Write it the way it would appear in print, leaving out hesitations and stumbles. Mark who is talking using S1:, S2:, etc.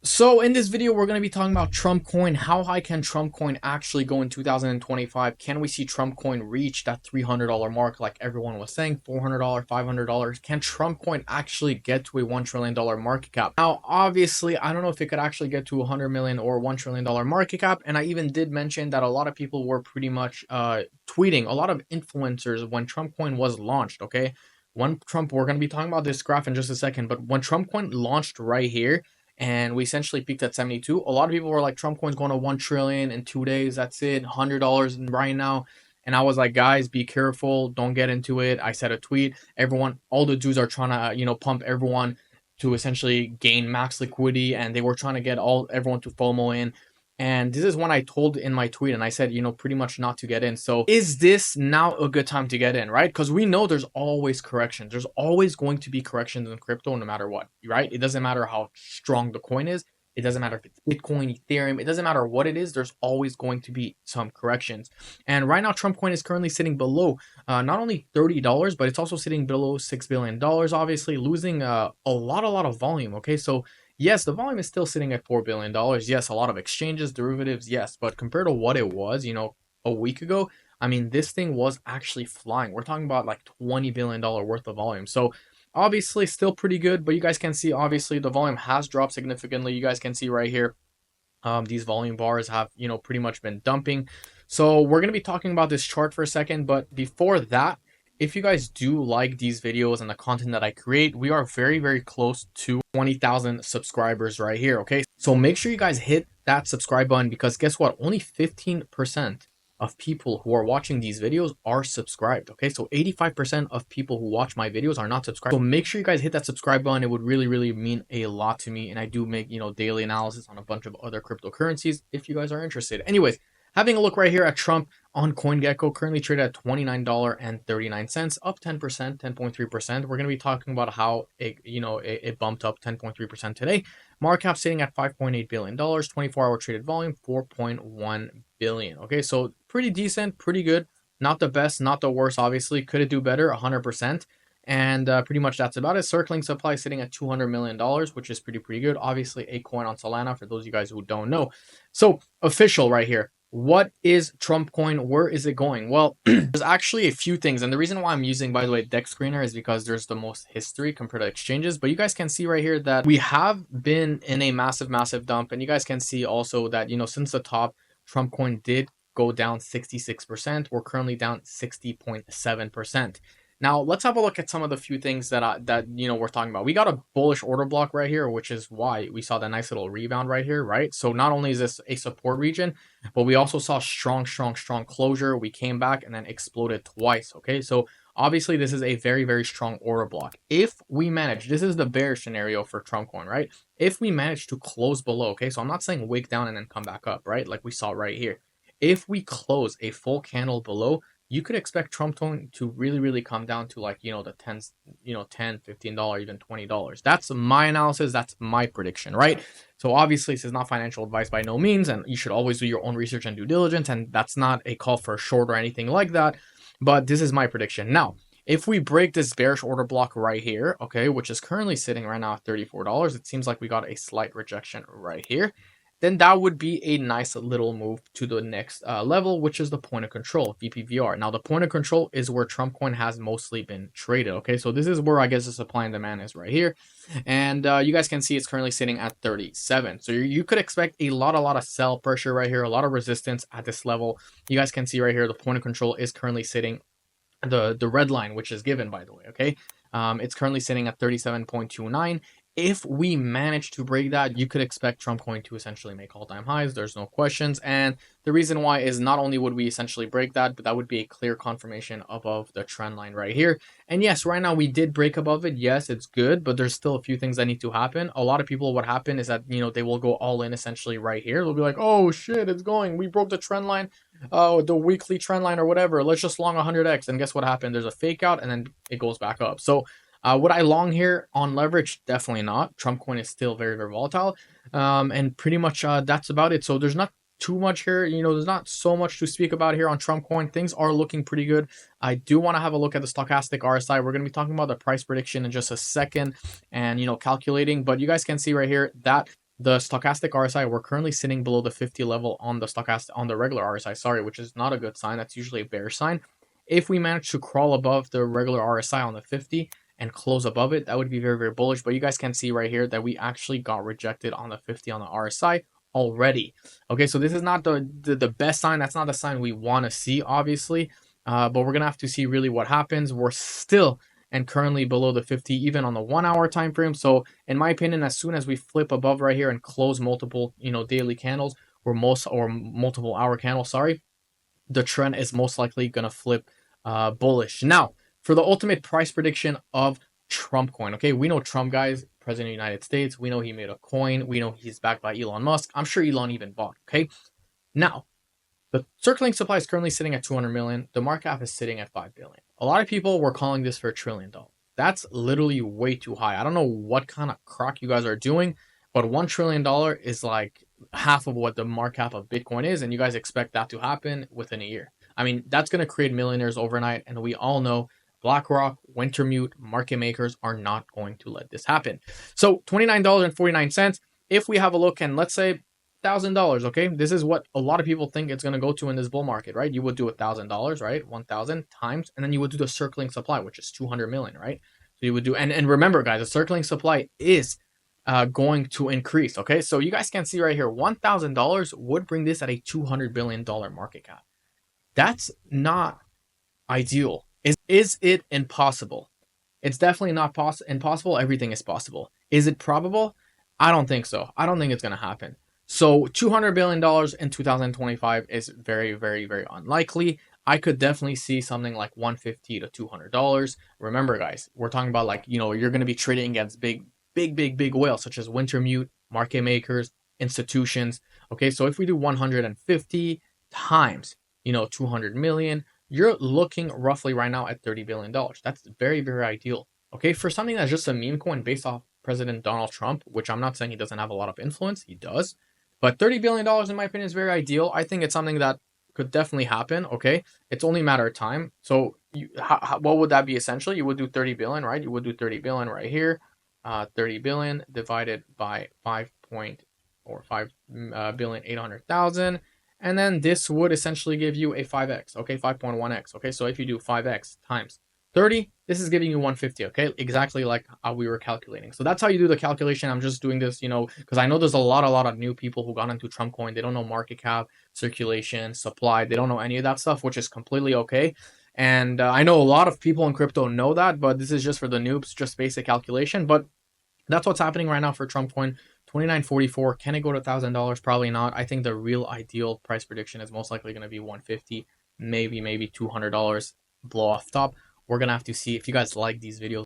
S1: So in this video, we're going to be talking about Trump coin. How high can Trump coin actually go in 2025? Can we see Trump coin reach that $300 mark like everyone was saying? $400, $500? Can Trump coin actually get to a $1 trillion market cap? Now, obviously, I don't know if it could actually get to 100 million or $1 trillion market cap. And I even did mention that a lot of people were pretty much tweeting, a lot of influencers when Trump coin was launched, okay? We're going to be talking about this graph in just a second, but when Trump coin launched right here, and we essentially peaked at 72. A lot of people were like, Trump coin's going to 1 trillion in 2 days. That's it, $100 right now. And I was like, guys, be careful. Don't get into it. I said a tweet. Everyone, all the dudes are trying to, pump everyone to essentially gain max liquidity. And they were trying to get everyone to FOMO in. And this is when I told in my tweet, and I said, pretty much not to get in. So is this now a good time to get in, right? Because we know there's always corrections. There's always going to be corrections in crypto no matter what, right? It doesn't matter how strong the coin is. It doesn't matter if it's Bitcoin, Ethereum. It doesn't matter what it is. There's always going to be some corrections. And right now, Trump coin is currently sitting below not only $30, but it's also sitting below $6 billion, obviously losing a lot of volume. Okay, so yes, the volume is still sitting at $4 billion. Yes, a lot of exchanges, derivatives, yes. But compared to what it was, a week ago, I mean, this thing was actually flying. We're talking about like $20 billion worth of volume. So obviously still pretty good, but you guys can see, obviously, the volume has dropped significantly. You guys can see right here, these volume bars have, pretty much been dumping. So we're going to be talking about this chart for a second. But before that, if you guys do like these videos and the content that I create, we are very, very close to 20,000 subscribers right here. Okay. So make sure you guys hit that subscribe button, because guess what? Only 15% of people who are watching these videos are subscribed. Okay. So 85% of people who watch my videos are not subscribed. So make sure you guys hit that subscribe button. It would really, really mean a lot to me. And I do make, daily analysis on a bunch of other cryptocurrencies if you guys are interested. Anyways, having a look right here at Trump on CoinGecko, currently traded at $29.39, up 10%, 10.3%. We're going to be talking about how it bumped up 10.3% today. Market cap sitting at $5.8 billion, 24-hour traded volume, 4.1 billion. Okay, so pretty decent, pretty good. Not the best, not the worst, obviously. Could it do better? 100%. And pretty much that's about it. Circling supply sitting at $200 million, which is pretty good. Obviously, a coin on Solana for those of you guys who don't know. So official right here. What is Trump coin? Where is it going? Well, there's actually a few things. And the reason why I'm using, by the way, Dex Screener is because there's the most history compared to exchanges. But you guys can see right here that we have been in a massive dump. And you guys can see also that, since the top, Trump coin did go down 66%. We're currently down 60.7%. Now, let's have a look at some of the few things that we're talking about. We got a bullish order block right here, which is why we saw that nice little rebound right here, right? So not only is this a support region, but we also saw strong closure. We came back and then exploded twice, okay? So obviously this is a very strong order block. If we manage, this is the bear scenario for Trump coin, right? If we manage to close below, okay? So I'm not saying wick down and then come back up, right? Like we saw right here. If we close a full candle below, you could expect Trump coin to really come down to like, the tens, $10, $15, even $20. That's my analysis. That's my prediction, right? So obviously this is not financial advice by no means, and you should always do your own research and due diligence. And that's not a call for a short or anything like that, but this is my prediction. Now, if we break this bearish order block right here, okay, which is currently sitting right now at $34, it seems like we got a slight rejection right here. Then that would be a nice little move to the next level, which is the point of control, VPVR. Now, the point of control is where Trump coin has mostly been traded, okay? So this is where I guess the supply and demand is right here. And you guys can see it's currently sitting at 37. So you could expect a lot of sell pressure right here, a lot of resistance at this level. You guys can see right here, the point of control is currently sitting, the red line, which is given, by the way, okay? It's currently sitting at 37.29. If we manage to break that, you could expect Trump coin to essentially make all-time highs. There's no questions. And the reason why is not only would we essentially break that, but that would be a clear confirmation above the trend line right here. And yes, right now we did break above it. Yes, it's good, but there's still a few things that need to happen. A lot of people, what happen is that, they will go all in essentially right here. They'll be like, oh shit, it's going. We broke the trend line, the weekly trend line or whatever. Let's just long 100x. And guess what happened? There's a fake out and then it goes back up. So would I long here on leverage? Definitely not. Trump coin is still very volatile. And pretty much that's about it. So there's not too much here. There's not so much to speak about here on Trump coin. Things are looking pretty good. I do want to have a look at the stochastic RSI. We're going to be talking about the price prediction in just a second and, calculating. But you guys can see right here that the stochastic RSI, we're currently sitting below the 50 level on the stochastic, on the regular RSI, sorry, which is not a good sign. That's usually a bear sign. If we manage to crawl above the regular RSI on the 50 and close above it, that would be very, very bullish. But you guys can see right here that we actually got rejected on the 50 on the RSI already. Okay, so this is not the best sign. That's not the sign we want to see, obviously. But we're gonna have to see really what happens. We're still and currently below the 50 even on the 1 hour time frame. So in my opinion, as soon as we flip above right here and close multiple daily candles or multiple hour candles, sorry, the trend is most likely gonna flip bullish. Now for the ultimate price prediction of Trump coin. Okay, we know Trump, guys, president of the United States. We know he made a coin. We know he's backed by Elon Musk. I'm sure Elon even bought. Okay, now the circling supply is currently sitting at 200 million. The market cap is sitting at 5 billion. A lot of people were calling this for $1 trillion. That's literally way too high. I don't know what kind of crock you guys are doing, but $1 trillion is like half of what the market cap of Bitcoin is, and you guys expect that to happen within a year. I mean, that's going to create millionaires overnight, and we all know BlackRock, Wintermute, market makers are not going to let this happen. So $29.49. If we have a look, and let's say $1,000, okay, this is what a lot of people think it's going to go to in this bull market, right? You would do $1,000, right? 1,000 times, and then you would do the circling supply, which is 200 million, right? So you would do, and remember, guys, the circling supply is going to increase. Okay, so you guys can see right here, $1,000 would bring this at a $200 billion market cap. That's not ideal. Is it impossible? It's definitely not impossible. Everything is possible. Is it probable? I don't think so. I don't think it's going to happen. So $200 billion in 2025 is very, very, very unlikely. I could definitely see something like $150 to $200. Remember, guys, we're talking about like, you're going to be trading against big whales such as Wintermute, market makers, institutions. Okay, so if we do 150 times, 200 million, you're looking roughly right now at $30 billion. That's very, very ideal. Okay, for something that's just a meme coin based off President Donald Trump, which I'm not saying he doesn't have a lot of influence, he does. But $30 billion, in my opinion, is very ideal. I think it's something that could definitely happen, okay? It's only a matter of time. So what would that be essentially? You would do 30 billion, right? You would do 30 billion right here. 30 billion divided by 5 billion 800,000. And then this would essentially give you a 5x, okay? 5.1x, okay? So if you do 5x times 30, this is giving you 150, okay? Exactly like how we were calculating. So that's how you do the calculation. I'm just doing this, because I know there's a lot of new people who got into Trump coin. They don't know market cap, circulation, supply. They don't know any of that stuff, which is completely okay. And I know a lot of people in crypto know that, but this is just for the noobs, just basic calculation. But that's what's happening right now for Trump coin. 29.44. Can it go to $1,000? Probably not. I think the real ideal price prediction is most likely going to be 150, maybe $200 blow off top. We're going to have to see. If you guys like these videos,